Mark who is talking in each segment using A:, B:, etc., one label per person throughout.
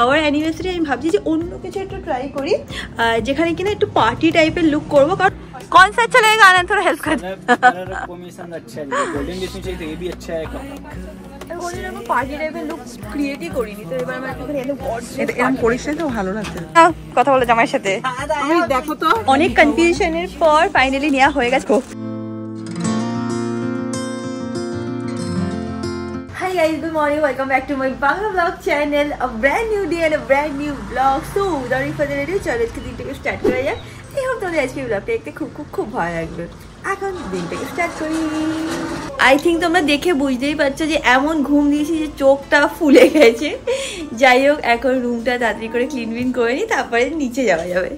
A: Hour anniversary আমি ভাবছি যে অন্য কিছু একটু ট্রাই করি, যেখানে কিনা একটু পার্টি টাইপের লুক করবো। কারণ कॉन्सर्ट चलेगा आनंद थोड़ा हेल्प कर।
B: कॉम्बिनेशन अच्छा है, गोल्डन जिसमें चाहिए ये भी अच्छा है।
A: होली रंग पार्टी टाइपের লুক ক্রিয়েট করিনি, তো এবার আমরা একটু এনে
C: এটা এরকম পরিষ্কার তো ভালো লাগছে।
A: কথা বলে জামাইয়ের সাথে
C: আমি দেখো তো
A: অনেক কনফিউশনের পর ফাইনালি নেওয়া হয়ে গেছে। Hi guys, good morning, welcome back to my Bangla vlog channel, a brand new day and a brand new vlog. So without any further ado, চলো আজকে দিনটাকে স্টার্ট করা যাক। এই হোক তোমাদের আজকে ব্লগটা দেখতে খুব ভালো লাগবে। এখন দিনটাকে স্টার্ট করি। আই থিঙ্ক তোমরা দেখে বুঝতেই পারছো যে এমন ঘুম দিয়েছি যে চোখটা ফুলে গেছে। যাই হোক, এখন রুমটা তাড়াতাড়ি করে ক্লিন করে নিই, তারপরে নিচে যাওয়া যাবে।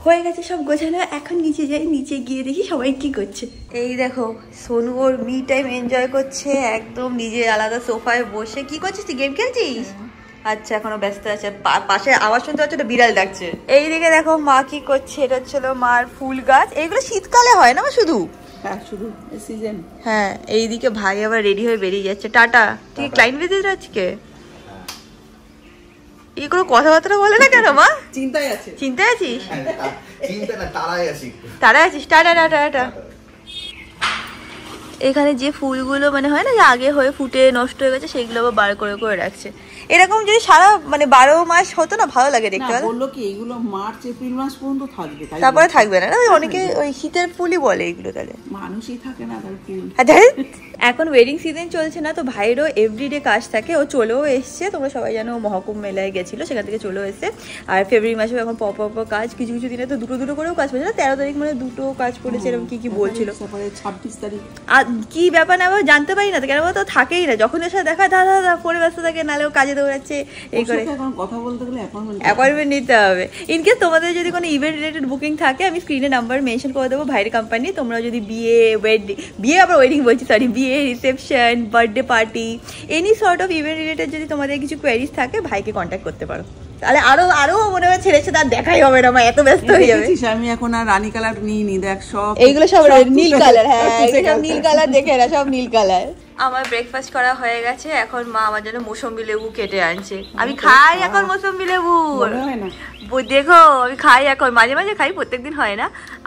A: হয়ে গেছে সব গোছানো, এখন নিচে যাই। নিচে গিয়ে দেখি সবাই কি করছে। এই দেখো সোনু ওর মি টাইম এনজয় করছে, একদম নিজে আলাদা সোফায় বসে। কি করছিস তুই, গেম খেলছিস? আচ্ছা, এখনো ব্যস্ত আছে। পাশে আওয়াজ শুনতে পাচ্ছ, একটা বিড়াল ডাকছে। এইদিকে দেখো মা কি করছে, এটা হচ্ছিল মার ফুল গাছ। এইগুলো শীতকালে হয় না শুধু?
C: হ্যাঁ, শুধু সিজন।
A: হ্যাঁ, এইদিকে ভাই আবার রেডি হয়ে বেরিয়ে যাচ্ছে। টাটা। তুই ক্লায়েন্ট ভিজিট আজকে? এই কোনো কথাবার্তা বলে না কেন মা?
C: চিন্তায় আছে।
A: চিন্তায় আছিস?
D: চিন্তা না, তাড়ায় আছি।
A: তাড়ায় আছিস? Tata tata tata. এখানে যে ফুলগুলো মানে হয় না যে আগে হয়ে ফুটে নষ্ট হয়ে গেছে, সেগুলো আবার বার করে করে রাখছে। এরকম যদি সারা মানে 12 মাস হতো না, ভালো লাগে দেখতে।
C: বললো কি এইগুলো মার্চ এপ্রিল মাস পর্যন্ত থাকবে,
A: তারপরে থাকবে না। অনেকে ওই শীতের ফুলই বলে এগুলো। তাহলে
C: মানুষই থাকে না তার ফুল।
A: এখন ওয়েডিং সিজন চলছে না, তো ভাইয়েরও এভরিডে কাজ থাকে। ও চলেও এসছে, তোমরা সবাই জানো ও মেলায় গেছিলো, সেখান থেকে চলেও এসছে। আর ফেব্রুয়ারি মাসেও এখন পর কাজ, কিছু কিছু দিনে তো দুটো করেও কাজ পড়ছে না। 13 তারিখ মানে দুটো কাজ পড়েছে, এরকম কি বলছিল।
C: 26 তারিখ
A: আর কি ব্যাপার না জানতে পারি না, কেন তো থাকেই না। যখন এর সাথে দেখা দাদা ফোনে ব্যস্ত থাকে, নাহলেও কাজে দৌড়াচ্ছে। এই করে
C: কথা বলতে গেলে
A: অ্যাপয়েন্টমেন্ট নিতে হবে। ইনকেস তোমাদের যদি কোনো ইভেন্ট রিলেটেড বুকিং থাকে, আমি স্ক্রিনে নাম্বার মেনশন করে দেবো ভাইয়ের কোম্পানি। তোমরা যদি বিয়ে আবার ওয়েডিং বলছি, সরি, বিয়ে, reception, birthday party, any sort of event related যদি তোমাদের কিছু কোয়ারিজ থাকে, ভাইকে কন্ট্যাক্ট করতে পারো। তাহলে আরো মনে হয় ছেড়েছে, তার দেখাই হবে না, এত ব্যস্ত হয়ে যাবে।
C: আমি এখন আর রানী কালার নিইনি, দেখ সব
A: এইগুলো সব নীল কালার। হ্যাঁ, সব নীল কালার, দেখে এরা সব নীল কালার। আমার ব্রেকফাস্ট করা হয়ে গেছে, এখন মা আমার জন্য মৌসম্বি লেবু কেটে আনছে। আমি খাই এখন মৌসম্বি লেবু। দেখো আমি খাই এখন, মাঝে মাঝে খাই, প্রত্যেকদিন হয় না।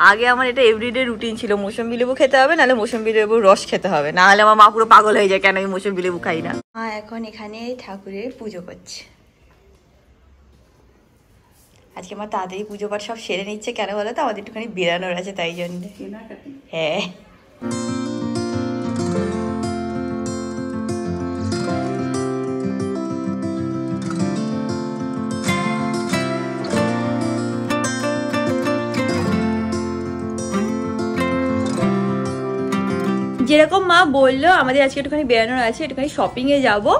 A: আগে আমার এটা এভরিডে রুটিন ছিল, মৌসম্বি লেবু খেতে হবে, নাহলে মৌসম্বি লেবুর রস খেতে হবে, নাহলে আমার মা পুরো পাগল হয়ে যায় কেন আমি মৌসম্বি লেবু খাই না। মা এখন এখানে ঠাকুরের পুজো করছে। আজকে আমার তাড়াতাড়ি পুজো পাঠ সব সেরে নিচ্ছে, কেন বলো তো, আমাদের একটুখানি বেরানোর আছে, তাই জন্য। হ্যাঁ, যেরকম মা বললো আমাদের আজকে একটুখানি বেরানোর আছে, একটুখানি শপিংয়ে যাবো,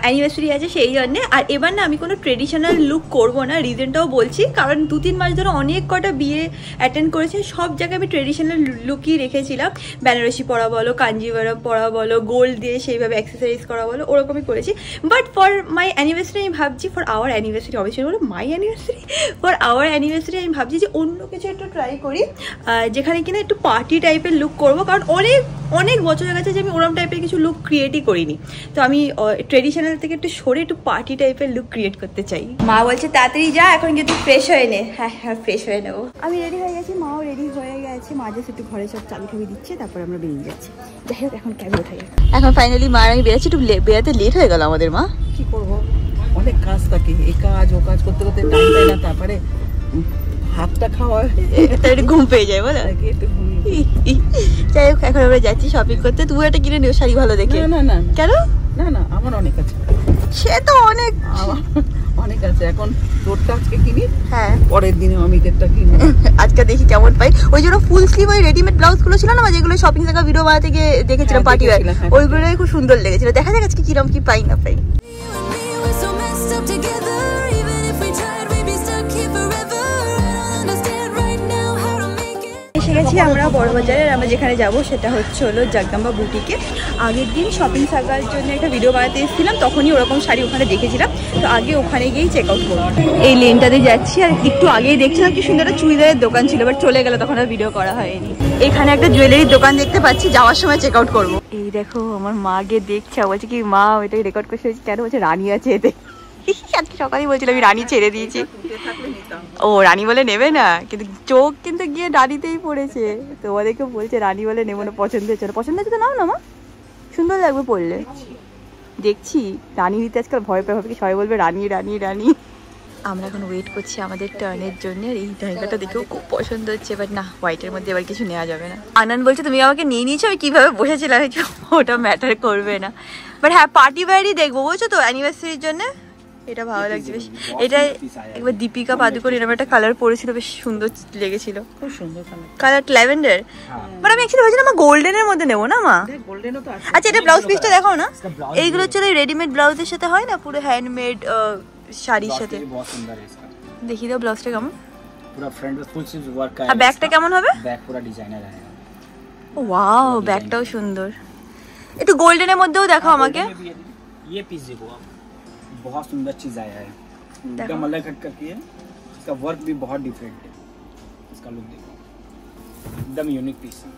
A: অ্যানিভার্সারি আছে সেই জন্যে। আর এবার না আমি কোনো ট্রেডিশনাল লুক করবো না, রিজনটাও বলছি। কারণ 2-3 মাস ধরে অনেক কটা বিয়ে অ্যাটেন্ড করেছি, সব জায়গায় আমি ট্রেডিশনাল লুকই রেখেছিলাম। বেনারসি পরা বলো, কাঞ্জিভারম পরা বলো, গোল্ড দিয়ে সেইভাবে অ্যাক্সেসরিজ করা বলো, ওরকমই করেছি। বাট ফর মাই অ্যানিভার্সারি আমি ভাবছি, ফর আওয়ার অ্যানিভার্সারি, অবশ্যই বলো মাই অ্যানিভার্সারি, ফর আওয়ার অ্যানিভার্সারি আমি ভাবছি যে অন্য কিছু একটু ট্রাই করি, যেখানে কিনা একটু পার্টি টাইপের লুক করবো। কারণ অনেক বছর হয়ে গেছে যে আমি ওরম টাইপের কিছু লুক ক্রিয়েটই করিনি। তো আমি ট্রেডিশনাল থেকে একটু সরে একটু পার্টি টাইপের লুক ক্রিয়েট করতে চাই। মা বলছে তাড়াতাড়ি যা, এখন কিন্তু ফ্রেশ হয়ে নে। হ্যাঁ, ফ্রেশ হয়ে নেবো। আমি রেডি হয়ে গেছি, মাও রেডি হয়ে গেছে। মা জাস্ট একটু ঘরে সব চাবি ঠাবি দিচ্ছে, তারপর আমরা বেরিয়ে যাচ্ছি। যাই হোক, এখন ক্যাবে ওঠা যাক। এখন ফাইনালি মা আমি বেরোচ্ছি, একটু বেরোতে লেট হয়ে গেল আমাদের। মা
C: কি করবো, অনেক কাজ থাকে, এই কাজ ও কাজ করতে করতে টাইম পাই না, তারপরে হাতটা খাওয়া
A: একটু ঘুম পেয়ে যায় বলো। যাই হোক, এখন আমরা যাচ্ছি শপিং করতে। তুমি একটা কিনে নিও শাড়ি ভালো দেখে।
C: না
A: কেন?
C: না আমার অনেক আছে।
A: সে তো
C: অনেক আছে, এখন তোরটা আজকে কিনি,
A: হ্যাঁ
C: পরের দিনে অমিতেরটা কিনি।
A: আজকে দেখি কেমন পাই। ওই জন্য ফুল স্লিভ ওই রেডিমেড ব্লাউজ গুলো ছিল না, যেগুলো শপিং থেকে ভিডিও বানাতে গিয়ে দেখেছিলাম পার্টি ওয়্যার, ওইগুলোই খুব সুন্দর লেগেছিল। দেখা যাক আজকে কিরম কি পাই না পাই। গেছি আমরা বড়বাজারে। আমরা যেখানে যাব সেটা হলো জগদম্বা বুটিকে। আগের দিন শপিং সাগার জন্য একটা ভিডিও বানাতে এসেছিলাম, তখনই ওরকম শাড়ি ওখানে দেখেছিলাম। তো আগে ওখানে গিয়েই চেক আউট করবো। এই লেনটাতে যাচ্ছি আর একটু আগেই দেখছিলাম কি সুন্দর একটা চুড়িদারের দোকান ছিল, বাট চলে গেল, তখন আর ভিডিও করা হয়নি। এখানে একটা জুয়েলারির দোকান দেখতে পাচ্ছি, যাওয়ার সময় চেক আউট করবো। এই দেখো আমার মা গিয়ে দেখছে, বলছে কি মা ওইটাই রেকর্ড করছে, কেন বলছে রানী আছে এতে। আজকে সকালেই বলছিল আমি রানী ছেড়ে দিয়েছি। ও রানী বলে নেবে না, কিন্তু চোখ কিন্তু গিয়ে রানীতেই পড়েছে। তোমাদেরকে বলছে রানী বলে নেবো না, পছন্দ হচ্ছে না। পছন্দ হচ্ছে তো নাও না মা, সুন্দর লাগবে পড়লে। দেখছি রানী দিতে আজকাল ভয় পাবে, কি সবাই বলবে রানী রানী রানী। আমরা এখন ওয়েট করছি আমাদের টার্নের জন্য। এই জায়গাটা দেখেও খুব পছন্দ হচ্ছে, বাট না হোয়াইটের মধ্যে এবার কিছু নেওয়া যাবে না। আনন্দ বলছে তুমি আমাকে নিয়ে নিয়েছো, আমি কীভাবে বসেছিলাম ওটা ম্যাটার করবে না, বাট হ্যাঁ পার্টি ওয়্যারই দেখবো বুঝছো তো অ্যানিভার্সারির জন্য। এটা ভালো লাগছে বেশ। এটা একবার দীপিকা পাদুকোন এরকম একটা কালার পরেছিল, বেশ সুন্দর লেগেছিল, খুব সুন্দর কালার ল্যাভেন্ডার। বাট আমি অ্যাকচুয়ালি ভাবছিলাম গোল্ডেনের মধ্যে নেবো না মা। আচ্ছা এটা ব্লাউজ পিসটা দেখাও না। এইগুলো হচ্ছে রেডিমেড ব্লাউজের সাথে হয় না, পুরো হ্যান্ডমেড শাড়ির সাথে। দেখি দাও ব্লাউজটা কেমন,
B: पूरा फ्रंट में फुल स्लीव्स वर्क का है।
A: আর ব্যাগটা কেমন হবে?
B: बैक पूरा डिजाइनर है।
A: ওয়াও ব্যাগটাও সুন্দর। একটু গোল্ডেনের মধ্যেও দেখাও আমাকে।
B: ये पीस देखो आप, बहुत सुंदर चीज आया है, एकदम अलग हट करके है। इसका वर्क भी बहुत डिफरेंट है, इसका लुक देखो एकदम यूनिक पीस है।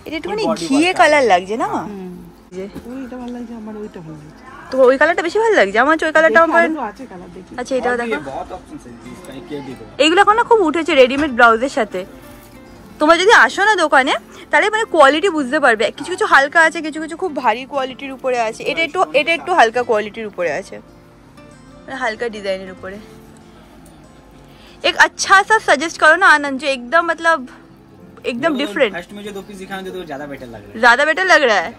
A: এটা একটু ঘিয়ে কালার লাগছে না মা?
C: ওইটা ভালো লাগছে আমার, ওইটা ভালো লাগছে।
A: তো ওই কালারটা বেশি ভালো লাগছে আমার, ওই কালারটা আমার
C: আছে কালার দেখি।
A: আচ্ছা এটাও দেখো,
B: बहुत ऑप्शंस है इसका, ये देखो
A: এইগুলো এখন না খুব উঠেছে রেডিমেড ব্লাউজের সাথে। তোমরা যদি আসো না দোকানে তাহলে মানে কোয়ালিটি বুঝতে পারবে, কিছু কিছু হালকা আছে, কিছু কিছু খুব ভারী কোয়ালিটির উপরে আছে। এটা একটু হালকা কোয়ালিটির উপরে আছে, মানে হালকা ডিজাইনের উপরে। एक अच्छा सा सजेस्ट करो ना आनंद, जो एकदम मतलब एकदम डिफरेंट।
B: फर्स्ट में जो दो पीस दिखाए तो ज्यादा बेटर लग रहा है,
A: ज्यादा बेटर लग रहा है।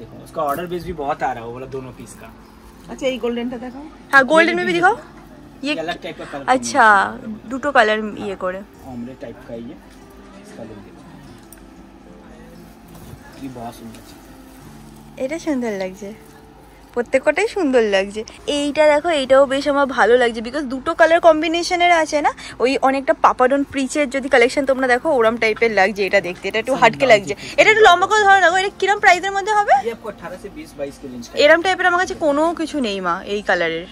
B: देखो उसका ऑर्डर बेस भी बहुत आ रहा है, वो वाला दोनों पीस का।
C: আচ্ছা এই গোল্ডেনটা দেখাও।
A: हाँ गोल्डन में भी दिखाओ। ये
B: अलग टाइप का कलर,
A: अच्छा দুটো কালার ইয়ে করে
B: ऑमलेट टाइप का ये, इसका लुक देखो, ये बहुत सुंदर है।
A: এটা সুন্দর লাগছে, প্রত্যেকটাই সুন্দর লাগছে। এইটা দেখো, এইটাও বেশ আমার ভালো লাগছে, বিকজ দুটো কালার কম্বিনেশনের আছে না, ওই অনেকটা পাপাডন প্রিচের যদি কালেকশন তোমরা দেখো ওরম টাইপের লাগছে এটা দেখতে। এটা একটু হাটকে লাগছে, এটা একটু লম্বা করে ধরো দেখো। এটা কিরম প্রাইসের মধ্যে হবে?
B: ये आपको 18 से 20-22 के रेंज का।
A: এরম টাইপের আমার কাছে কোনো কিছু নেই মা এই কালারের।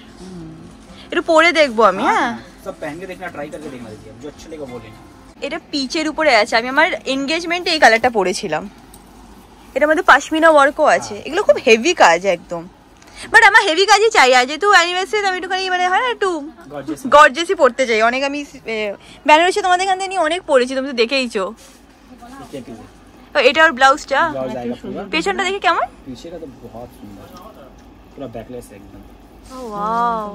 A: একটু পরে দেখবো আমি। হ্যাঁ
B: सब पहन के देखना, ट्राई करके देखना, देखिए जो अच्छा लगेगा वो लेना।
A: এটা পিচের উপরে আছে, আমি আমার এনগেজমেন্টে এই কালারটা পরেছিলাম। এটার মধ্যে পাশমিনা ওয়ার্কও আছে, এগুলো খুব হেভি কাজ একদম, বাট আমার হেভি কাজই চাই। আর যেহেতু অ্যানিভার্সারি আমি একটুখানি মানে হয় না একটু গর্জিয়াসই পড়তে চাই। অনেক আমি বেনারসি তোমাদের এখান থেকে নিয়ে অনেক পরেছি, তুমি তো দেখেইছো। এটা আর ব্লাউজটা, পেছনটা দেখি কেমন।
B: पीछे का तो बहुत सुंदर, पूरा बैकलेस है एकदम।
A: ওয়াও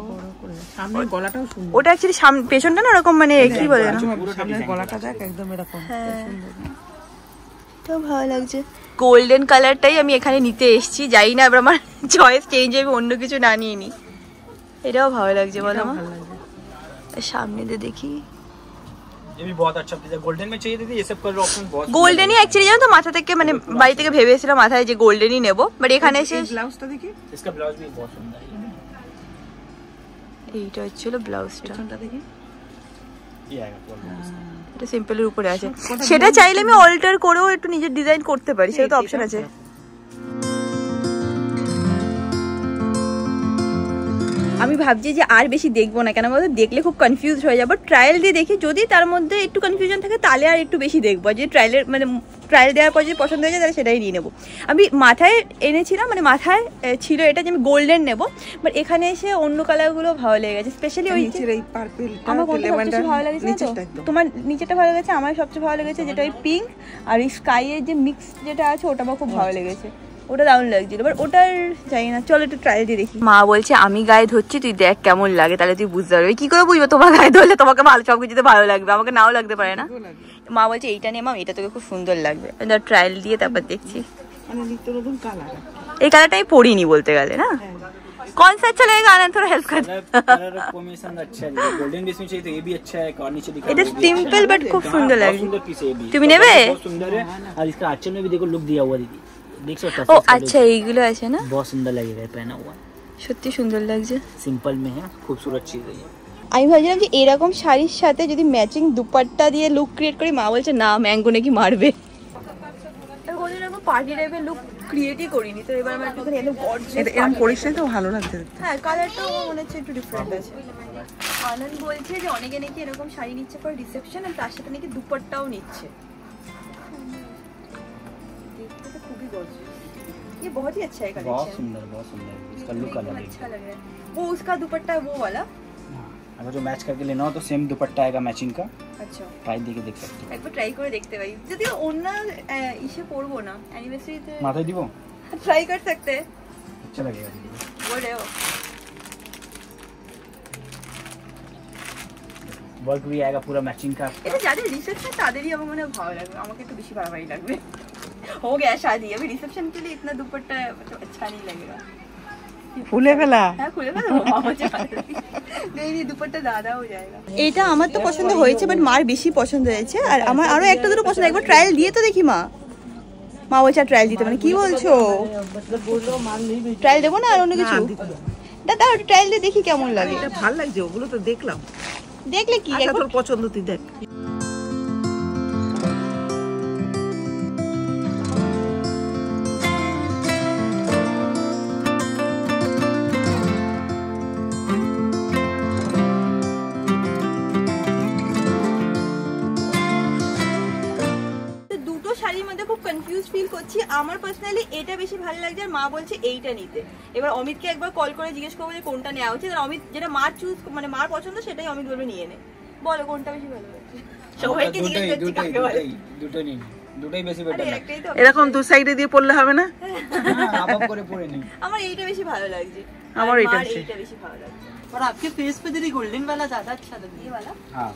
C: সামনে গলাটাও সুন্দর।
A: ওটা অ্যাকচুয়ালি পেছনটা না ওরকম মানে কি বলে না,
C: সামনের গলাটা দেখ একদম এরকম সুন্দর।
A: তো ভালো লাগছে। গোল্ডেন কালারটাই আমি এখানে নিতে এসেছি, যাই না এবার আমার চয়েস চেঞ্জ হবে, অন্য কিছু না নিয়ে নি। এটাও ভালো লাগছে বলো মা। সামনে দিয়ে দেখি,
B: ये भी बहुत अच्छा पीस है। गोल्डन में चाहिए थी ये सब कलर ऑप्शन बहुत।
A: গোল্ডেনই অ্যাকচুয়ালি জানো তো মাথা থেকে মানে বাড়ি থেকে ভেবেছিলাম মাথায় যে গোল্ডেনই নেবো, বাট এখানে এসে
C: ব্লাউজটা দেখি।
B: इसका ब्लाउज भी बहुत सुंदर है,
A: এইটা হচ্ছিল ব্লাউজটা।
C: পেছনটা দেখি।
B: ये आएगा पूरा।
A: এটা সিম্পলের উপরে আছে, সেটা চাইলে আমি অল্টার করেও একটু নিজের ডিজাইন করতে পারি, সেটা তো অপশন আছে। আমি ভাবছি যে আর বেশি দেখবো না, কেন বলতো দেখলে খুব কনফিউজ হয়ে যাবো। ট্রায়াল দিয়ে দেখি, যদি তার মধ্যে একটু কনফিউশন থাকে তাহলে আর একটু বেশি দেখবো। যে ট্রায়ালের মানে ট্রায়াল দেওয়ার পর যদি পছন্দ হয়ে যায় তাহলে সেটাই নিয়ে নেবো। আমি মাথায় এনেছিলাম, মানে মাথায় ছিল এটা যে আমি গোল্ডেন নেবো, বাট এখানে এসে অন্য কালারগুলো ভালো লেগে গেছে, স্পেশালি ওই
C: এই পার্পলটা
A: আমার কোনটা সবচেয়ে ভালো লেগেছে তো? তোমার নিচেটা ভালো লেগেছে, আমার সবচেয়ে ভালো লেগেছে যেটা ওই পিঙ্ক আর ওই স্কাইয়ের যে মিক্স যেটা আছে ওটা আমার খুব ভালো লেগেছে, ওটা দারুণ লাগছিল। বাট ওটার জানি না, চলো একটু ট্রায়াল দিয়ে দেখি। মা বলছে আমি গায়ে ধরছি, তুই দেখ কেমন লাগে, তাহলে তুই বুঝতে পারবি। কি করে বুঝবো তোমার গায়ে ধরলে তোমাকে ভালো সব কিছুতে ভালো লাগবে, আমাকে নাও লাগতে পারে না। মা বলছে এইটা নিয়ে মা, এটা তোকে খুব সুন্দর লাগবে, ট্রায়াল দিয়ে তারপর দেখছি।
C: মানে নিত্য নতুন কালার,
A: এই কালারটা আমি পরিনি বলতে গেলে না। कौन सा अच्छा लगेगा आनंद, थोड़ा हेल्प कर।
B: कलर कॉम्बिनेशन अच्छा है, गोल्डन बेस में चाहिए तो ये भी अच्छा है, और नीचे दिखा
A: এটা সিম্পল বাট খুব সুন্দর লাগে।
B: सुंदर पीस है ये भी,
A: তুমি নেবে?
B: बहुत सुंदर है। और इसका आंचल में भी देखो लुक दिया हुआ, दीदी देख सकते
A: ও
B: हो।
A: আচ্ছা এইগুলো আছে না,
B: बहुत सुंदर लगेगा पहना हुआ,
A: সত্যি সুন্দর লাগছে।
B: सिंपल में है, खूबसूरत चीज है ये।
A: আমি ভাবছিলাম যে এরকম শাড়ির সাথে যদি ম্যাচিং দুপাট্টা দিয়ে লুক ক্রিয়েট করি, মা বলছে না ম্যাঙ্গো নাকি মারবে। এরকম পার্টি টাইপের লুক ক্রিয়েটই করিনি, তো এবার আমার একটুখানি একদম গর্জিয়াস
C: এরকম করিস না তো ভালো লাগছে দেখতে।
A: হ্যাঁ কালারটাও মনে হচ্ছে একটু ডিফারেন্ট আছে। আনন্দ বলছে যে অনেকে নাকি এরকম শাড়ি নিচ্ছে পর রিসেপশন, আর তার সাথে নাকি দুপাট্টাও নিচ্ছে। देखते तो खूब ही गॉर्जियस, ये बहुत ही अच्छा है कलेक्शन,
B: बहुत सुंदर इसका लुक अलग है।
A: अच्छा लग रहा है। वो उसका दुपट्टा है वो वाला,
B: अगर जो मैच करके लेना हो तो सेम दुपट्टा आएगा मैचिंग का।
A: अच्छा
B: ट्राई देके देख सकते हो,
A: একবার ট্রাই করে দেখতে পারি। যদি অন্য ইসে পরবো না অ্যানিভার্সারিতে,
B: माथा দিব
A: ट्राई कर सकते हैं,
B: अच्छा लगेगा।
A: बोल रहे हो?
B: वर्क भी आएगा पूरा मैचिंग का।
A: এটা যাদের রিসেপশন তাদেরই আমার মনে হয় ভালো লাগবে, আমাকে একটু বেশি বাড়াবাড়ি লাগবে। हो गया शादी, अभी रिसेप्शन के लिए इतना दुपट्टा मतलब अच्छा नहीं लगेगा।
C: ফুলে ফেলা
A: হ্যাঁ খুলে ফেলো, মামা চায় नहीं दुपट्टा ज्यादा हो जाएगा। এটা আমার তো পছন্দ হয়েছে, বাট মার বেশি পছন্দ হয়েছে, আর আমার আরো একটা দুটো পছন্দ, একবার ট্রায়াল দিয়ে তো দেখি। মা বলছে ট্রায়াল দিতে, মানে কি বলছো? ট্রায়াল দেবো না আর অন্য কিছু? দাদা ট্রায়াল দিয়ে দেখি কেমন লাগে।
C: এটা ভালো লাগছে, ওগুলো তো দেখলাম।
A: দেখলে কি
C: আচ্ছা তোর পছন্দ তুই দেখ।
A: শাড়ির মধ্যে খুব কনফিউজ ফিল করছি। আমার পার্সোনালি এটা বেশি ভালো লাগছে, আর মা বলছে এইটা নিতে। এবার অমিতকে একবার কল করে জিজ্ঞেস করবো যে কোনটা নেওয়া উচিত, আর অমিত যেটা মার চুজ মানে মার পছন্দ সেটাই অমিত বলবে নিয়ে নে। বলো কোনটা বেশি ভালো লাগছে? সবাইকে জিজ্ঞেস করছি কাকে বলে।
B: দুটোই নিন, দুটোই বেশি বেটার লাগে।
C: এরকম দু সাইডে দিয়ে পড়লে হবে না?
B: হ্যাঁ আপ করে পড়ে নিন।
A: আমার এইটা বেশি ভালো লাগছে,
C: আমার এইটা
A: বেশি ভালো লাগছে।
C: और आपके फेस पे तेरी गोल्डन वाला ज्यादा अच्छा लग
A: ये वाला
B: हाँ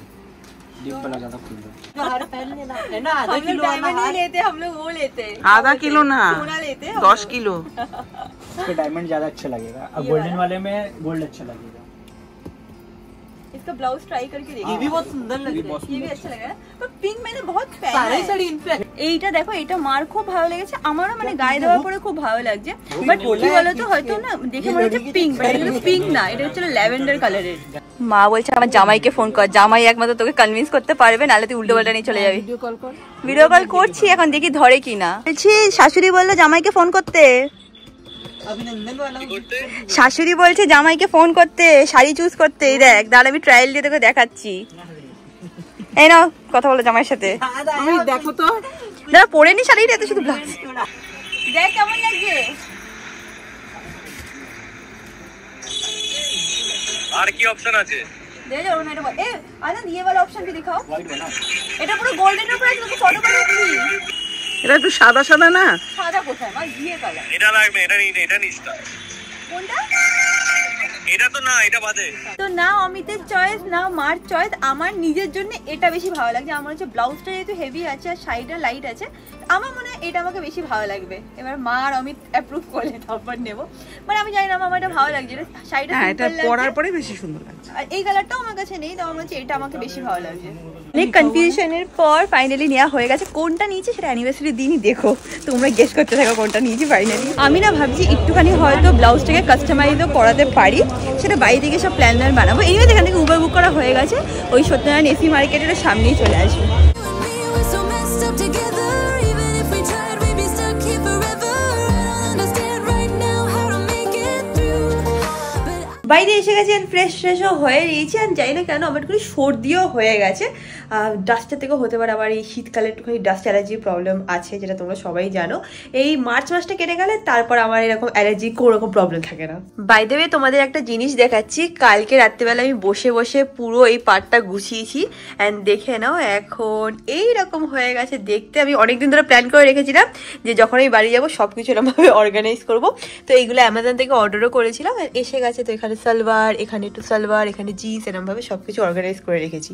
B: डीप वाला ज्यादा खुल
C: हर पहन लेना है ना। आधा
A: हम लोग
C: किलो
A: डायमंड नहीं लेते, हम लोग वो लेते हैं,
C: आधा किलो ना,
A: सोना लेते हैं
C: 10 किलो।
B: इसके डायमंड ज्यादा अच्छा लगेगा, अब गोल्डन वाले में गोल्ड अच्छा लगेगा।
A: इसका ब्लाउज ट्राई करके देखिए,
C: ये भी बहुत सुंदर लग रहा है,
A: ये भी अच्छा लग रहा है। पर पिंक मैंने बहुत पहना है
C: साड़ी इनफैक्ट।
A: এইটা দেখো, এটা মার খুব ভালো লেগেছে, আমারও মানে গায়ে দেওয়ার পরে খুব ভালো লাগছে। বাট কি বলতো, হয়তো না দেখে মনে হচ্ছে পিঙ্ক, বাট এটা পিঙ্ক না, এটা হচ্ছে ল্যাভেন্ডার কালারের। মা বলছে আমার জামাইকে ফোন কর, জামাই একমাত্র তোকে কনভিন্স করতে পারবে, নাহলে তুই উল্টো পাল্টা নিয়ে চলে যাবি।
C: ভিডিও কল কর।
A: ভিডিও কল করছি, এখন দেখি ধরে কিনা। বলছি শাশুড়ি বললো জামাইকে ফোন করতে,
C: अभिनंदन वाला
A: শাশুড়ি বলছে জামাইকে ফোন করতে শাড়ি চুজ করতে। এই দেখ দাঁড়া, আমি ট্রায়াল দিয়ে তোকে দেখাচ্ছি। এই নাও কথা বলো জামাইয়ের সাথে।
C: আমি দেখো তো
A: দাঁড়া পরে নি শাড়িটা, এত শুধু ব্লাউজ। দেখ কেমন লাগছে।
E: আর কি অপশন আছে?
A: दे दो ना এটা। ए आनंद ये वाला ऑप्शन भी दिखाओ, এটা পুরো গোল্ডেনের উপরে আছে, ফটো করে দিই।
C: এটা একটু সাদা সাদা না?
A: সাদা কোথায় মা, ঘিয়ে কালার।
E: এটা লাগবে, এটা নিন, এটা নিস না।
A: কোনটা?
E: এটা তো না, এটা বাদে।
A: তো না অমিতের চয়েস না মার চয়েস, আমার নিজের জন্য এটা বেশি ভালো লাগছে। আমার হচ্ছে ব্লাউজটা যেহেতু হেভি আছে আর শাড়িটা লাইট আছে, আমার মনে হয় এটা আমাকে বেশি ভালো লাগবে। এবার মা আর অমিত অ্যাপ্রুভ করলে তারপর নেবো। মানে আমি জানি না আমার এটা ভালো লাগছে, শাড়িটা
C: এটা পরার পরে বেশি সুন্দর লাগছে।
A: আর এই কালারটাও আমার কাছে নেই, তো আমার হচ্ছে এটা আমাকে বেশি ভালো লাগছে। অনেক কনফিউশনের পর ফাইনালি নেওয়া হয়ে গেছে। কোনটা নিয়েছি সেটা অ্যানিভার্সারি দিনই দেখো, তোমরা গেস করতে থাকো কোনটা নিয়েছি ফাইনালি। আমি না ভাবছি একটুখানি হয়তো ব্লাউজটাকে কাস্টমাইজও করাতে পারি, সেটা বাইরে থেকে সব প্ল্যান বানাবো। এইভাবে এখান থেকে উবার বুক করা হয়ে গেছে, ওই সত্যনারায়ণ এসি মার্কেটের সামনেই চলে আসবে। বাইরে এসে গেছি, ফ্রেশ ফ্রেশও হয়ে গিয়েছি, আর জানি না কেন আমার একটু সর্দিও হয়ে গেছে। ডাস্টের থেকেও হতে পারে, আবার এই শীতকালে একটুখানি ডাস্ট অ্যালার্জির প্রবলেম আছে, যেটা তোমরা সবাই জানো। এই মার্চ মাসটা কেটে গেলে তারপর আমার এরকম অ্যালার্জি কোনো রকম প্রবলেম থাকে না। বাই দ্য ওয়ে তোমাদের একটা জিনিস দেখাচ্ছি, কালকে রাত্রিবেলা আমি বসে বসে পুরো এই পার্টটা গুছিয়েছি, অ্যান্ড দেখে নাও এখন এইরকম হয়ে গেছে দেখতে। আমি অনেকদিন ধরে প্ল্যান করে রেখেছিলাম যে যখন আমি বাড়ি যাবো সব কিছু এরকমভাবে অর্গানাইজ করবো। তো এইগুলো অ্যামাজন থেকে অর্ডারও করেছিলাম, এসে গেছে। তো এখানে সালোয়ার, এখানে একটু সালোয়ার, এখানে জিন্স, এরকমভাবে সব কিছু অর্গানাইজ করে রেখেছি।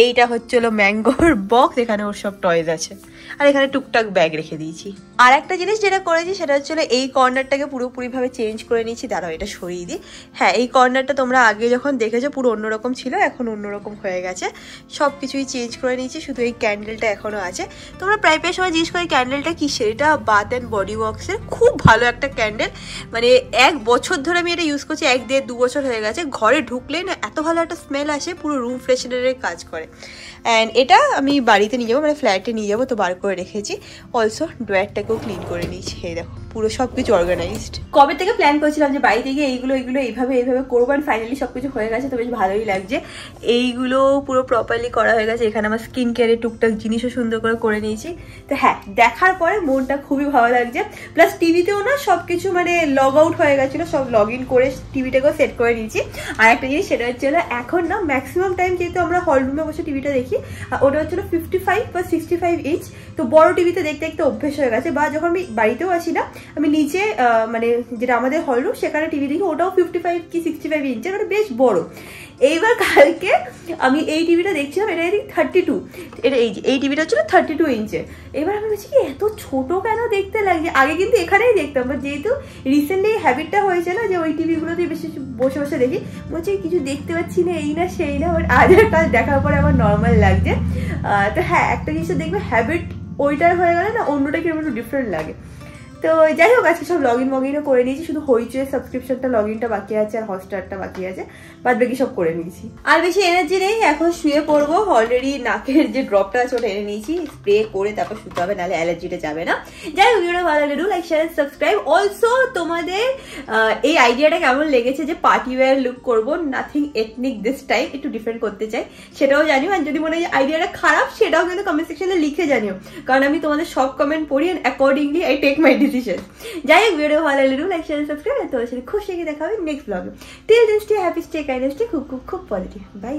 A: এইটা হচ্ছে ম্যাঙ্গোর বক্স, এখানে ওর সব টয়েস আছে, আর এখানে টুকটাক ব্যাগ রেখে দিয়েছি। আর একটা জিনিস যেটা করেছি সেটা হচ্ছে এই কর্নারটাকে পুরোপুরিভাবে চেঞ্জ করে নিয়েছি। দাঁড়াও এটা সরিয়ে দিই। হ্যাঁ, এই কর্নারটা তোমরা আগে যখন দেখেছো পুরো অন্যরকম ছিল, এখন অন্যরকম হয়ে গেছে। সব কিছুই চেঞ্জ করে নিয়েছি, শুধু এই ক্যান্ডেলটা এখনও আছে। তোমরা প্রায় সময় জিজ্ঞেস করে ক্যান্ডেলটা কিসের, এটা বাথ অ্যান্ড বডি ওয়ার্কসের খুব ভালো একটা ক্যান্ডেল। মানে 1 বছর ধরে আমি এটা ইউজ করছি, 1-1.5-2 বছর হয়ে গেছে। ঘরে ঢুকলেই না এত ভালো একটা স্মেল আসে, পুরো রুম ফ্রেশনারের কাজ করে। অ্যান্ড এটা আমি বাড়িতে নিয়ে যাবো, মানে ফ্ল্যাটে নিয়ে যাবো, তো বার করে রেখেছি। অলসো ড্রয়ারটাকেও ক্লিন করে নিয়েছি। এই দেখো পুরো সবকিছু অর্গানাইজড। কবে থেকে প্ল্যান করছিলাম যে বাড়িতে গিয়ে এইগুলো এইভাবে করবো, আর ফাইনালি সবকিছু হয়ে গেছে, তো বেশ ভালোই লাগছে। এইগুলো পুরো প্রপারলি করা হয়ে গেছে। এখানে আমার স্কিন কেয়ারের টুকটাক জিনিসও সুন্দর করে নিয়েছি। তো হ্যাঁ, দেখার পরে মনটা খুবই ভালো লাগছে। প্লাস টিভিতেও না সবকিছু মানে লগ আউট হয়ে গেছিলো, সব লগ ইন করে টিভিটাকেও সেট করে নিয়েছি। আর একটা জিনিস সেটা হচ্ছে এখন না ম্যাক্সিমাম টাইম যেহেতু আমরা হল রুমে বসে টিভিটা দেখি, ওটা হচ্ছিল 55 বা 65 ইঞ্চ। তো বড় টিভিতে দেখতে দেখতে অভ্যেস হয়ে গেছে, বা যখন আমি বাড়িতেও আসি না, আমি নিচে মানে যেটা আমাদের হল রুম সেখানে টিভি দেখি, ওটাও 55 কি 65 ইঞ্চের, ওটা বেশ বড়। এইবার কালকে আমি এই টিভিটা দেখছিলাম, এটা 32, এটা এই টিভিটা ছিল 32 ইঞ্চের। এবার আমি বলছি কি এত ছোট কেন দেখতে লাগছে, আগে কিন্তু এখানেই দেখতাম, বাট যেহেতু রিসেন্টলি হ্যাবিটটা হয়েছে না যে ওই টিভিগুলোতেই বেশি বসে বসে দেখি, বলছি কিছু দেখতে পাচ্ছি না, এই না সেই না, বাট আজ কাল দেখার পরে আমার নর্মাল লাগছে। তো হ্যাঁ, একটা জিনিস দেখবে হ্যাবিট ওইটার হয়ে গেলে না অন্যটা কিরকম একটু ডিফারেন্ট লাগে। তো যাই হোক, আজকে সব লগ ইনও করে নিয়েছি, শুধু হইচই সাবস্ক্রিপশনটা লগ ইনটা বাকি আছে, আর হটস্টারটা বাকি আছে, বাদ বাকি সব করে নিয়েছি। আর বেশি এনার্জি নেই, এখন শুয়ে পড়বো। অলরেডি নাকের যে ড্রপটা আছে ওটা এনে নিয়েছি, স্প্রে করে তারপর শুতে হবে, নাহলে অ্যালার্জিটা যাবে না। যাই হোক, ভিডিওটা ভালো লাগে, do like share subscribe. Also তোমাদের এই আইডিয়াটা কেমন লেগেছে যে পার্টি ওয়্যার লুক করবো, নাথিং এথনিক দিস টাইম, একটু ডিফারেন্ট করতে চাই, সেটাও জানিও। আর যদি মনে হয় যে আইডিয়াটা খারাপ, সেটাও কিন্তু কমেন্ট সেকশনে লিখে জানিও, কারণ আমি তোমাদের সব কমেন্ট পড়ি and accordingly I take my decision. যাই হোক, ভিডিও ভালো লাগলে ডু লাইক শেয়ার সাবস্ক্রাইব, আর তোমার সাথে খুশি দেখা হবে নেক্সট ব্লগে। Till then stay happy, stay kind, stay খুব পজিটিভ। বাই।